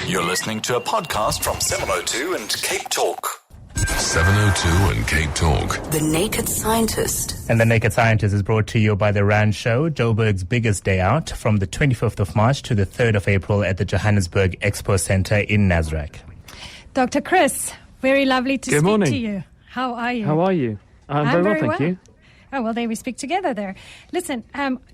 You're listening to a podcast from 702 and Cape Talk. 702 and Cape Talk. The Naked Scientist. And The Naked Scientist is brought to you by The Rand Show, Joburg's biggest day out, from the 25th of March to the 3rd of April at the Johannesburg Expo Centre in Nasrec. Dr. Chris, very lovely to Good speak morning. to you. How are you? How are you? I'm very well, thank you. Oh, well, there we speak together there. Listen,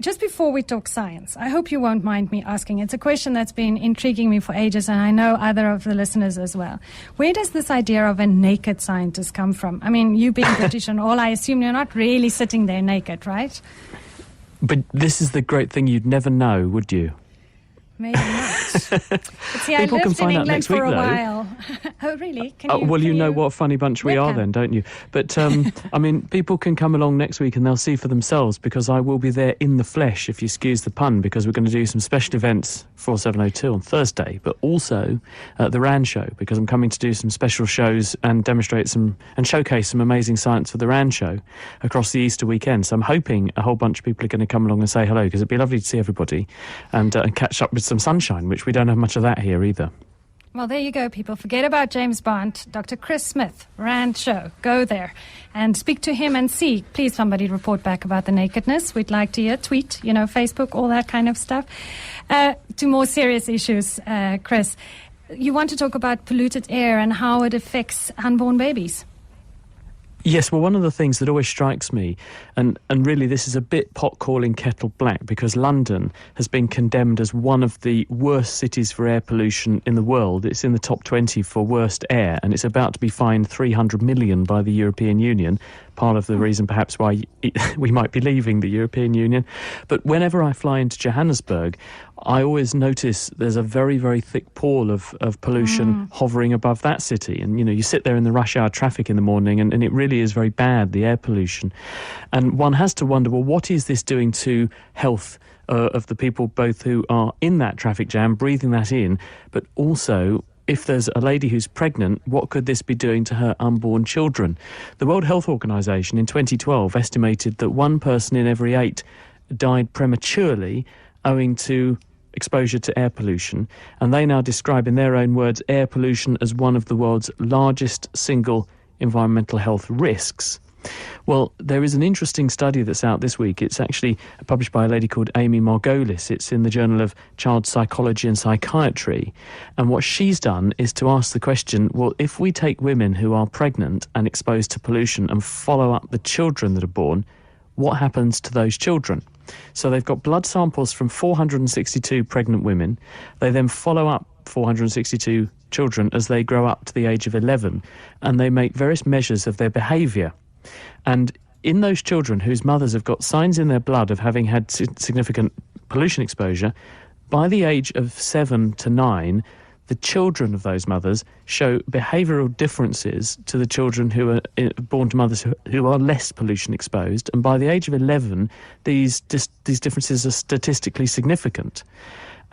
just before we talk science, I hope you won't mind me asking. It's a question that's been intriguing me for ages, and I know other of the listeners as well. Where does this idea of a naked scientist come from? I mean, you being British and all, I assume you're not really sitting there naked, right? But this is the great thing, you'd never know, would you? Maybe not. But see, I People can lived in find out England next for week, a though. while. Oh, really? Well, you know what a funny bunch we are Webcam. then, don't you? But, I mean, people can come along next week and they'll see for themselves, because I will be there in the flesh, if you excuse the pun, because we're going to do some special events for 702 on Thursday, but also at the Rand Show, because I'm coming to do some special shows and demonstrate some and showcase some amazing science for the Rand Show across the Easter weekend. So I'm hoping a whole bunch of people are going to come along and say hello, because it'd be lovely to see everybody and catch up with some sunshine, which we don't have much of that here either. Well, there you go, people. Forget about James Bond. Dr. Chris Smith, Rand Show. Go there and speak to him and see. Please, somebody report back about the nakedness. We'd like to hear. Tweet, Facebook, all that kind of stuff. To more serious issues, Chris. You want to talk about polluted air and how it affects unborn babies. Yes, well, one of the things that always strikes me, and really this is a bit pot calling kettle black, because London has been condemned as one of the worst cities for air pollution in the world. It's in the top 20 for worst air, and it's about to be fined 300 million by the European Union. Part of the reason perhaps why we might be leaving the European Union. But whenever I fly into Johannesburg, I always notice there's a very, very thick pall of pollution hovering above that city. And, you sit there in the rush hour traffic in the morning and it really is very bad, the air pollution. And one has to wonder, well, what is this doing to health of the people both who are in that traffic jam, breathing that in, but also, if there's a lady who's pregnant, what could this be doing to her unborn children? The World Health Organization in 2012 estimated that 1 person in every 8 died prematurely owing to exposure to air pollution, and they now describe in their own words air pollution as one of the world's largest single environmental health risks. Well, there is an interesting study that's out this week. It's actually published by a lady called Amy Margolis. It's in the Journal of Child Psychology and Psychiatry. And what she's done is to ask the question, well, if we take women who are pregnant and exposed to pollution and follow up the children that are born, what happens to those children? So they've got blood samples from 462 pregnant women. They then follow up 462 children as they grow up to the age of 11, and they make various measures of their behaviour. And in those children whose mothers have got signs in their blood of having had significant pollution exposure, by the age of 7 to 9, the children of those mothers show behavioural differences to the children who are born to mothers who are less pollution exposed. And by the age of 11, these differences are statistically significant.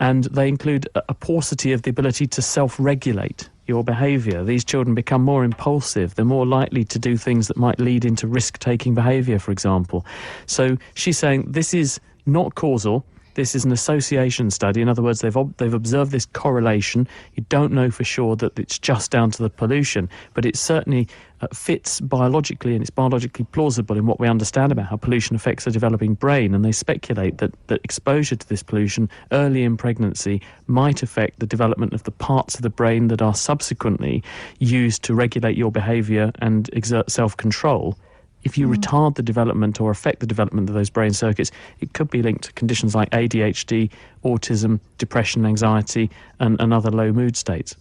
And they include a paucity of the ability to self-regulate your behaviour. These children become more impulsive. They're more likely to do things that might lead into risk-taking behaviour, for example. So she's saying this is not causal. This is an association study. In other words, they've observed this correlation. You don't know for sure that it's just down to the pollution, but it certainly fits biologically, and it's biologically plausible in what we understand about how pollution affects the developing brain. And they speculate that exposure to this pollution early in pregnancy might affect the development of the parts of the brain that are subsequently used to regulate your behaviour and exert self-control. If you retard the development or affect the development of those brain circuits, it could be linked to conditions like ADHD, autism, depression, anxiety, and other low mood states.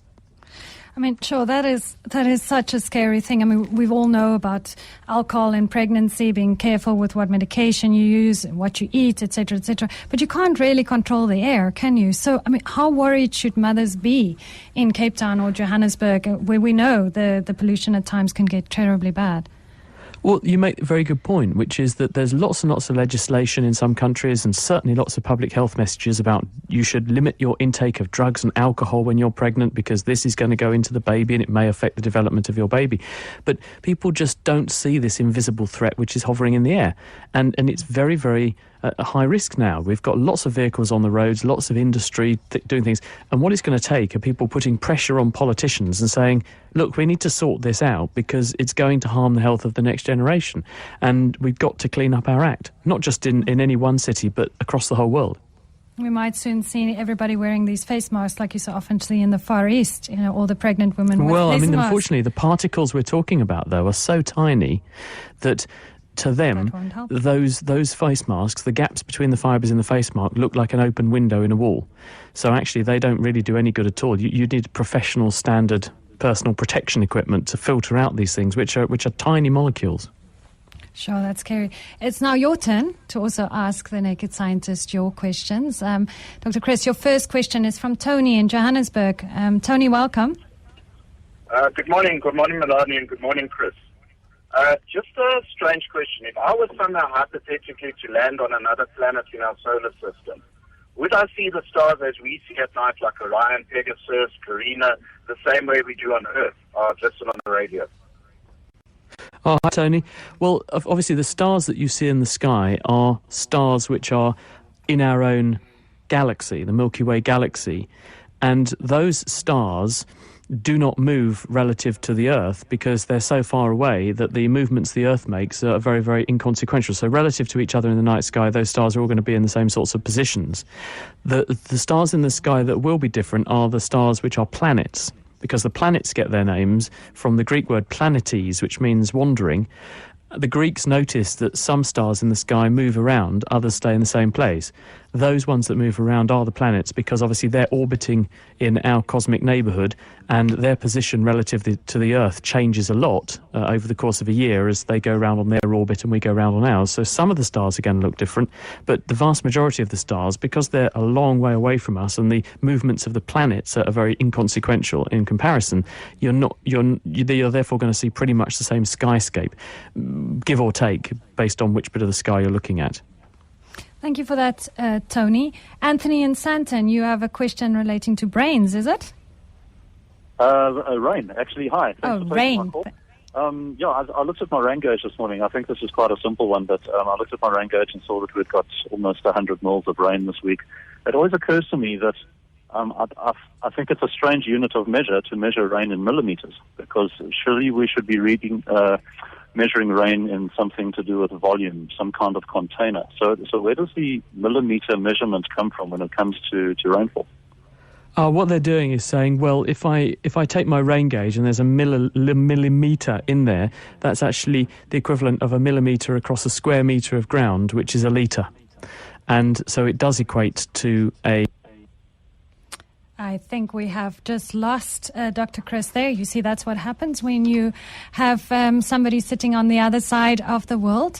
I mean, sure, that is such a scary thing. I mean, we all know about alcohol in pregnancy, being careful with what medication you use, and what you eat, etc., etc. But you can't really control the air, can you? So, I mean, how worried should mothers be in Cape Town or Johannesburg, where we know the pollution at times can get terribly bad? Well, you make a very good point, which is that there's lots and lots of legislation in some countries, and certainly lots of public health messages about you should limit your intake of drugs and alcohol when you're pregnant, because this is going to go into the baby and it may affect the development of your baby. But people just don't see this invisible threat which is hovering in the air. And it's very, very a high risk now. We've got lots of vehicles on the roads, lots of industry doing things. And what it's going to take are people putting pressure on politicians and saying, look, we need to sort this out because it's going to harm the health of the next generation. And we've got to clean up our act, not just in any one city, but across the whole world. We might soon see everybody wearing these face masks like you so often see in the Far East, all the pregnant women with Well, I mean, masks. unfortunately, the particles we're talking about, though, are so tiny that to them, That won't help. those face masks, the gaps between the fibres in the face mask look like an open window in a wall. So actually, they don't really do any good at all. You need professional standard personal protection equipment to filter out these things, which are tiny molecules. Sure, that's scary. It's now your turn to also ask the Naked Scientist your questions. Dr. Chris, your first question is from Tony in Johannesburg. Tony, welcome. Good morning, Melanie, and good morning, Chris. Just a strange question. If I was somehow hypothetically to land on another planet in our solar system, would I see the stars as we see at night, like Orion, Pegasus, Carina, the same way we do on Earth, or just on the radio? Oh, hi, Tony. Well, obviously the stars that you see in the sky are stars which are in our own galaxy, the Milky Way galaxy, and those stars do not move relative to the Earth because they're so far away that the movements the Earth makes are very, very inconsequential. So relative to each other in the night sky, those stars are all going to be in the same sorts of positions. The stars in the sky that will be different are the stars which are planets, because the planets get their names from the Greek word planetes, which means wandering. The Greeks noticed that some stars in the sky move around, others stay in the same place. Those ones that move around are the planets because obviously they're orbiting in our cosmic neighbourhood and their position relative to the Earth changes a lot over the course of a year as they go around on their orbit and we go around on ours. So some of the stars again look different, but the vast majority of the stars, because they're a long way away from us and the movements of the planets are very inconsequential in comparison, you're therefore going to see pretty much the same skyscape, give or take, based on which bit of the sky you're looking at. Thank you for that, Tony. Anthony in Santon, you have a question relating to brains, is it? Rain, actually. Hi. Thanks for taking rain. my call. I looked at my rain gauge this morning. I think this is quite a simple one, but I looked at my rain gauge and saw that we've got almost 100 mils of rain this week. It always occurs to me that I think it's a strange unit of measure to measure rain in millimeters, because surely we should be measuring rain in something to do with volume, some kind of container. So where does the millimeter measurement come from when it comes to rainfall? What they're doing is saying, well, if I take my rain gauge and there's a millimetre in there, that's actually the equivalent of a millimetre across a square metre of ground, which is a litre. And so it does equate to a... I think we have just lost Dr. Chris there. You see, that's what happens when you have somebody sitting on the other side of the world.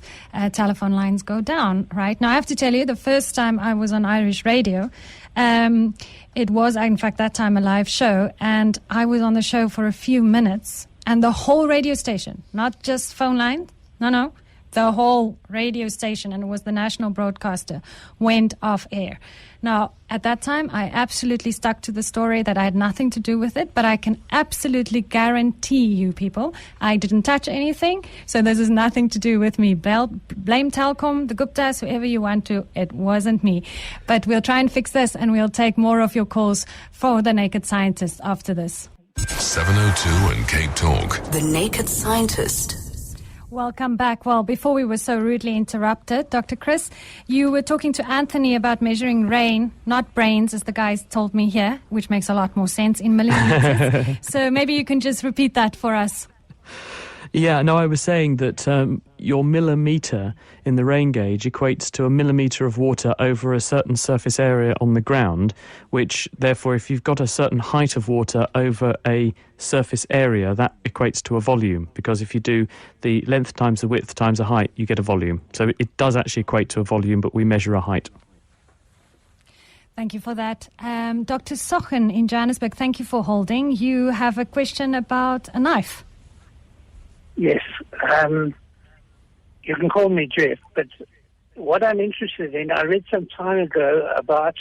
Telephone lines go down, right? Now, I have to tell you, the first time I was on Irish radio, it was, in fact, that time a live show, and I was on the show for a few minutes, and the whole radio station, not just phone line, no, the whole radio station, and it was the national broadcaster, went off air. Now, at that time, I absolutely stuck to the story that I had nothing to do with it, but I can absolutely guarantee you people, I didn't touch anything, so this is nothing to do with me. Blame Telkom, the Guptas, whoever you want to, it wasn't me. But we'll try and fix this, and we'll take more of your calls for the Naked Scientist after this. 702 and Cape Talk. The Naked Scientist. Welcome back. Well, before we were so rudely interrupted, Dr. Chris, you were talking to Anthony about measuring rain, not brains, as the guys told me here, which makes a lot more sense, in millimeters. So maybe you can just repeat that for us. Yeah, no, I was saying that your millimetre in the rain gauge equates to a millimetre of water over a certain surface area on the ground, which, therefore, if you've got a certain height of water over a surface area, that equates to a volume, because if you do the length times the width times the height, you get a volume. So it does actually equate to a volume, but we measure a height. Thank you for that. Dr. Sochen in Johannesburg, thank you for holding. You have a question about a knife. Yes. You can call me Jeff, but what I'm interested in, I read some time ago about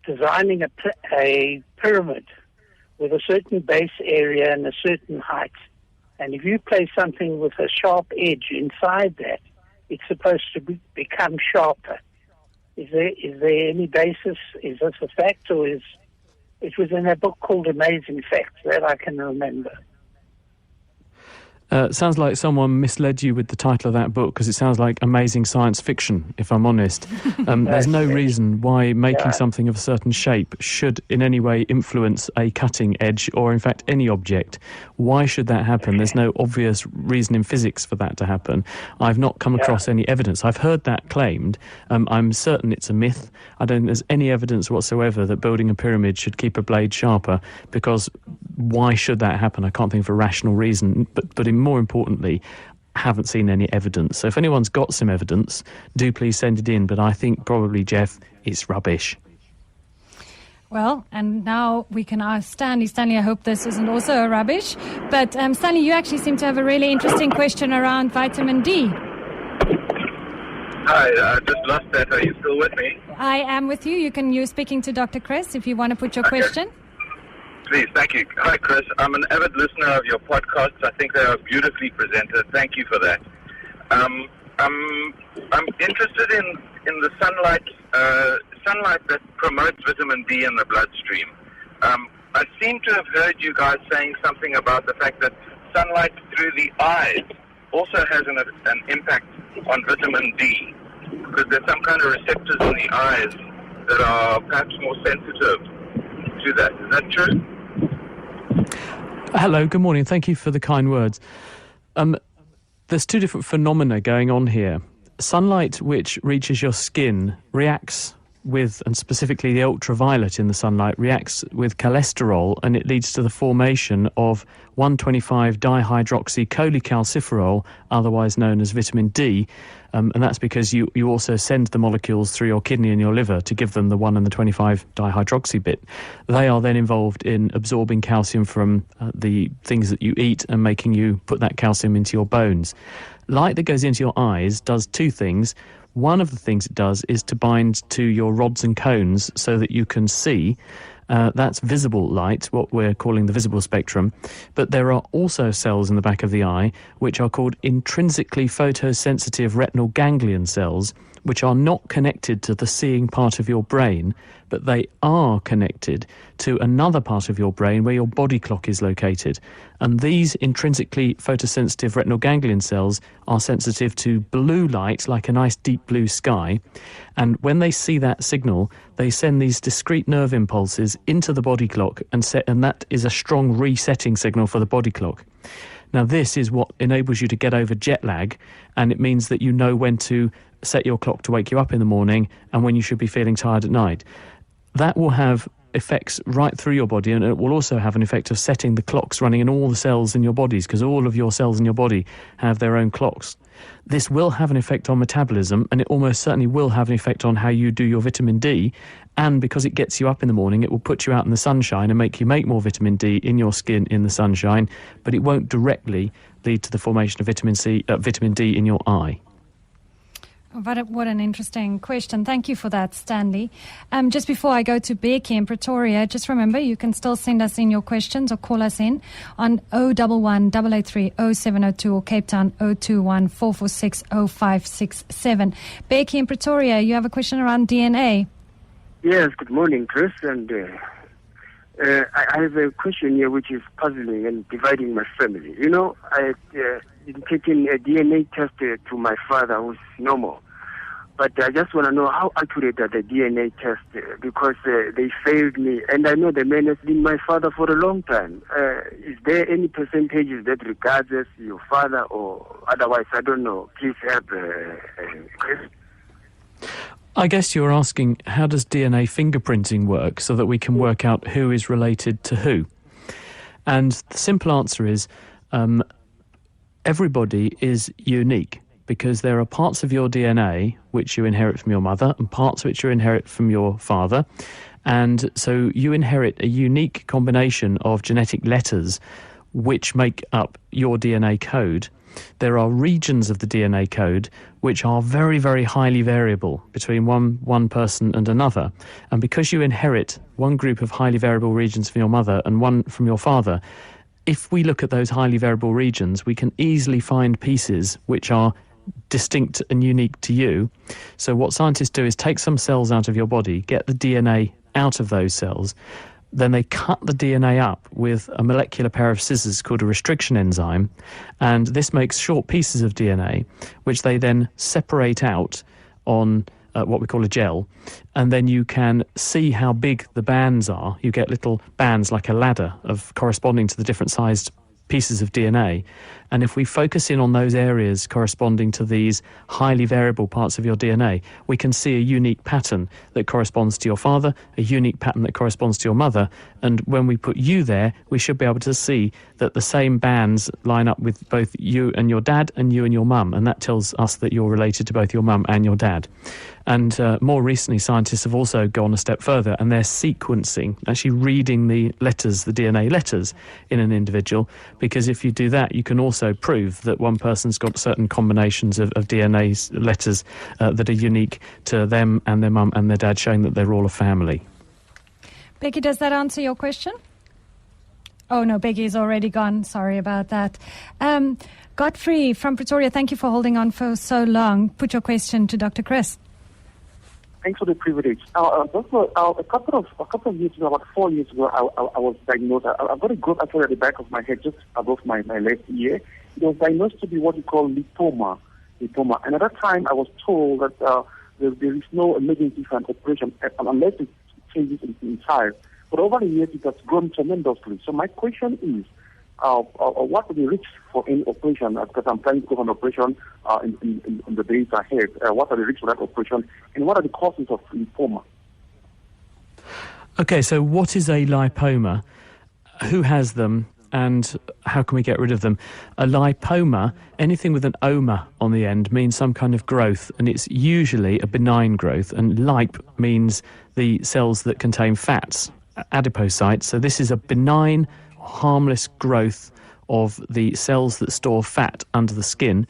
designing a pyramid with a certain base area and a certain height. And if you place something with a sharp edge inside that, it's supposed to become sharper. Is there any basis? Is this a fact, or it was in a book called Amazing Facts that I can remember? Sounds like someone misled you with the title of that book, because it sounds like amazing science fiction, if I'm honest. There's no reason why making something of a certain shape should in any way influence a cutting edge or, in fact, any object. Why should that happen? There's no obvious reason in physics for that to happen. I've not come across any evidence. I've heard that claimed. I'm certain it's a myth. I don't think there's any evidence whatsoever that building a pyramid should keep a blade sharper, because why should that happen? I can't think of a rational reason. But more importantly, haven't seen any evidence. So if anyone's got some evidence, do please send it in. But I think probably, Jeff, it's rubbish. Well, and now we can ask Stanley. Stanley, I hope this isn't also a rubbish. But Stanley, you actually seem to have a really interesting question around vitamin D. Hi, I just lost that. Are you still with me? I am with you. You're speaking to Dr. Chris if you want to put your question. Please, thank you. Hi, Chris. I'm an avid listener of your podcasts. I think they are beautifully presented. Thank you for that. I'm interested in the sunlight that promotes vitamin D in the bloodstream. I seem to have heard you guys saying something about the fact that sunlight through the eyes also has an impact on vitamin D, because there's some kind of receptors in the eyes that are perhaps more sensitive to that. Is that true? Hello, good morning. Thank you for the kind words. There's two different phenomena going on here. Sunlight which reaches your skin reacts with, and specifically the ultraviolet in the sunlight, reacts with cholesterol, and it leads to the formation of 1,25-dihydroxycholecalciferol, otherwise known as vitamin D, and that's because you also send the molecules through your kidney and your liver to give them the 1 and the 25-dihydroxy bit. They are then involved in absorbing calcium from the things that you eat and making you put that calcium into your bones. Light that goes into your eyes does two things. One of the things it does is to bind to your rods and cones so that you can see. That's visible light, what we're calling the visible spectrum. But there are also cells in the back of the eye which are called intrinsically photosensitive retinal ganglion cells, which are not connected to the seeing part of your brain, but they are connected to another part of your brain where your body clock is located. And these intrinsically photosensitive retinal ganglion cells are sensitive to blue light, like a nice deep blue sky. And when they see that signal, they send these discrete nerve impulses into the body clock, and that is a strong resetting signal for the body clock. Now, this is what enables you to get over jet lag, and it means that you know when to set your clock to wake you up in the morning and when you should be feeling tired at night. That will have effects right through your body, and it will also have an effect of setting the clocks running in all the cells in your bodies, because all of your cells in your body have their own clocks. This will have an effect on metabolism, and it almost certainly will have an effect on how you do your vitamin D. And because it gets you up in the morning, it will put you out in the sunshine and make you make more vitamin D in your skin in the sunshine, but it won't directly lead to the formation of vitamin D in your eye. What an interesting question. Thank you for that, Stanley. Just before I go to Becky in Pretoria, just remember you can still send us in your questions or call us in on 011 883 0702 or Cape Town 021 446 0567. Becky in Pretoria, you have a question around DNA. Yes, good morning, Chris. And I have a question here which is puzzling and dividing my family. You know, I've been taking a DNA test to my father who's normal. But I just want to know how accurate are the DNA tests because they failed me. And I know the man has been my father for a long time. Is there any percentages that regards as your father or otherwise? I don't know. Please help, Chris. I guess you're asking, how does DNA fingerprinting work so that we can work out who is related to who? And the simple answer is everybody is unique, because there are parts of your DNA which you inherit from your mother and parts which you inherit from your father. And so you inherit a unique combination of genetic letters which make up your DNA code. There are regions of the DNA code which are very, very highly variable between one person and another. And because you inherit one group of highly variable regions from your mother and one from your father, if we look at those highly variable regions, we can easily find pieces which are distinct and unique to you. So what scientists do is take some cells out of your body, get the DNA out of those cells, then they cut the DNA up with a molecular pair of scissors called a restriction enzyme, and this makes short pieces of DNA, which they then separate out on what we call a gel, and then you can see how big the bands are. You get little bands like a ladder of corresponding to the different sized pieces of DNA. And if we focus in on those areas corresponding to these highly variable parts of your DNA, we can see a unique pattern that corresponds to your father, a unique pattern that corresponds to your mother. And when we put you there, we should be able to see that the same bands line up with both you and your dad and you and your mum. And that tells us that you're related to both your mum and your dad. And more recently, scientists have also gone a step further, and they're sequencing, actually reading the letters, the DNA letters in an individual, because if you do that, you can also prove that one person's got certain combinations of DNA letters that are unique to them and their mum and their dad, showing that they're all a family. Becky, does that answer your question? Oh, no, Becky's already gone. Sorry about that. Godfrey from Pretoria, thank you for holding on for so long. Put your question to Dr. Chris. Thanks for the privilege. A couple of years ago, about 4 years ago, I was diagnosed. I've got a growth actually at the back of my head, just above my left ear. It was diagnosed to be what we call lipoma. And at that time, I was told that there is no emergency for an operation unless it changes in size. But over the years, it has grown tremendously. So my question is, what are the risks for any operation? Because I'm planning to go for an operation in the days ahead. What are the risks for that operation? And what are the causes of lipoma? Okay, so what is a lipoma? Who has them? And how can we get rid of them? A lipoma, anything with an oma on the end, means some kind of growth, and it's usually a benign growth. And lip means the cells that contain fats, adipocytes. So this is a benign, harmless growth of the cells that store fat under the skin.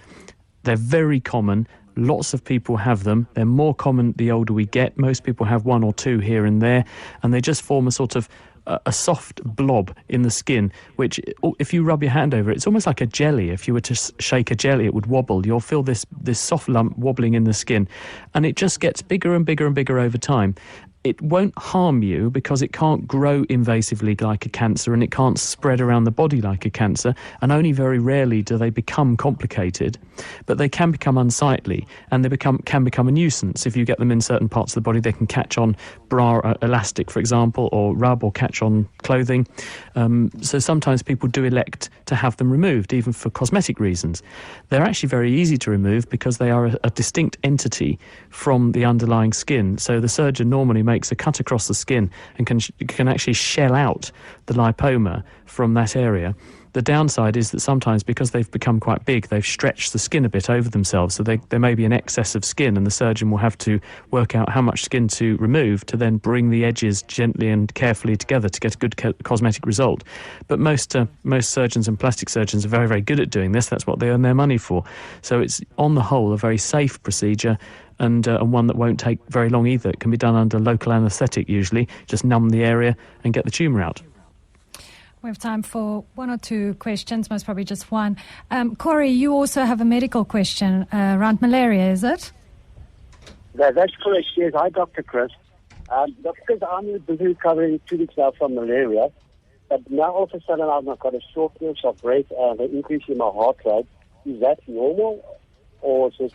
They're very common. Lots of people have them. They're more common the older we get. Most people have one or two here and there, and they just form a sort of a soft blob in the skin, which if you rub your hand over it, it's almost like a jelly. If you were to shake a jelly, it would wobble. You'll feel this soft lump wobbling in the skin, and it just gets bigger and bigger and bigger over time. It won't harm you because it can't grow invasively like a cancer, and it can't spread around the body like a cancer, and only very rarely do they become complicated. But they can become unsightly, and they can become a nuisance. If you get them in certain parts of the body, they can catch on bra elastic, for example, or rub or catch on clothing. So sometimes people do elect to have them removed, even for cosmetic reasons. They're actually very easy to remove because they are a distinct entity from the underlying skin. So the surgeon normally makes a cut across the skin and can actually shell out the lipoma from that area. The downside is that sometimes, because they've become quite big, they've stretched the skin a bit over themselves, so there may be an excess of skin, and the surgeon will have to work out how much skin to remove to then bring the edges gently and carefully together to get a good cosmetic result. But most surgeons and plastic surgeons are very, very good at doing this. That's what they earn their money for. So it's, on the whole, a very safe procedure, and one that won't take very long either. It can be done under local anaesthetic usually, just numb the area and get the tumour out. We have time for one or two questions, most probably just one. Corey, you also have a medical question around malaria, is it? That's correct, yes. Hi, Dr. Chris. Because I'm busy recovering 2 weeks now from malaria, but now all of a sudden I've got a shortness of breath and an increase in my heart rate. Is that normal, or is it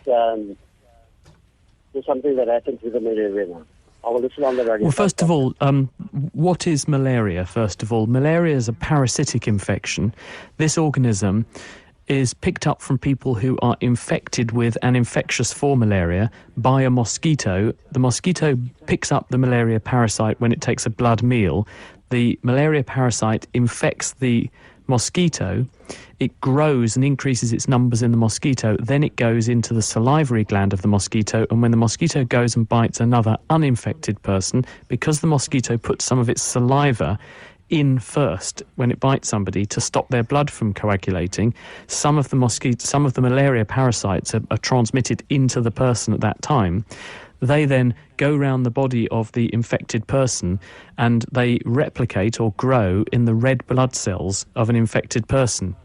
something that happens with the malaria now? I will listen on the radio. Well, first of all, what is malaria, first of all? Malaria is a parasitic infection. This organism is picked up from people who are infected with an infectious form malaria by a mosquito. The mosquito picks up the malaria parasite when it takes a blood meal. The malaria parasite infects the mosquito. It grows and increases its numbers in the mosquito. Then it goes into the salivary gland of the mosquito, and when the mosquito goes and bites another uninfected person, because the mosquito puts some of its saliva in first when it bites somebody to stop their blood from coagulating, some of the malaria parasites are transmitted into the person at that time. They then go round the body of the infected person, and they replicate or grow in the red blood cells of an infected person.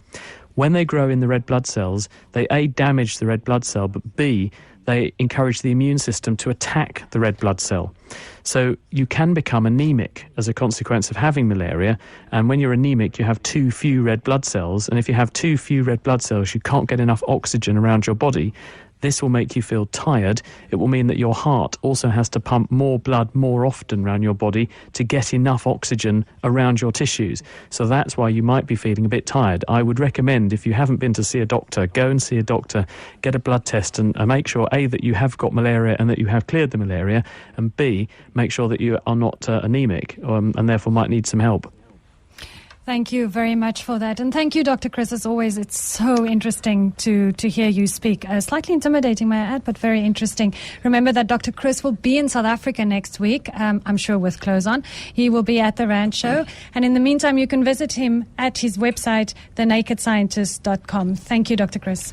When they grow in the red blood cells, they A, damage the red blood cell, but B, they encourage the immune system to attack the red blood cell. So you can become anemic as a consequence of having malaria, and when you're anemic you have too few red blood cells, and if you have too few red blood cells you can't get enough oxygen around your body. This will make you feel tired. It will mean that your heart also has to pump more blood more often around your body to get enough oxygen around your tissues. So that's why you might be feeling a bit tired. I would recommend, if you haven't been to see a doctor, go and see a doctor, get a blood test and make sure, A, that you have got malaria and that you have cleared the malaria, and B, make sure that you are not anemic and therefore might need some help. Thank you very much for that. And thank you, Dr. Chris. As always, it's so interesting to hear you speak. Slightly intimidating, may I add, but very interesting. Remember that Dr. Chris will be in South Africa next week, I'm sure with clothes on. He will be at the Rand Show. And in the meantime, you can visit him at his website, thenakedscientist.com. Thank you, Dr. Chris.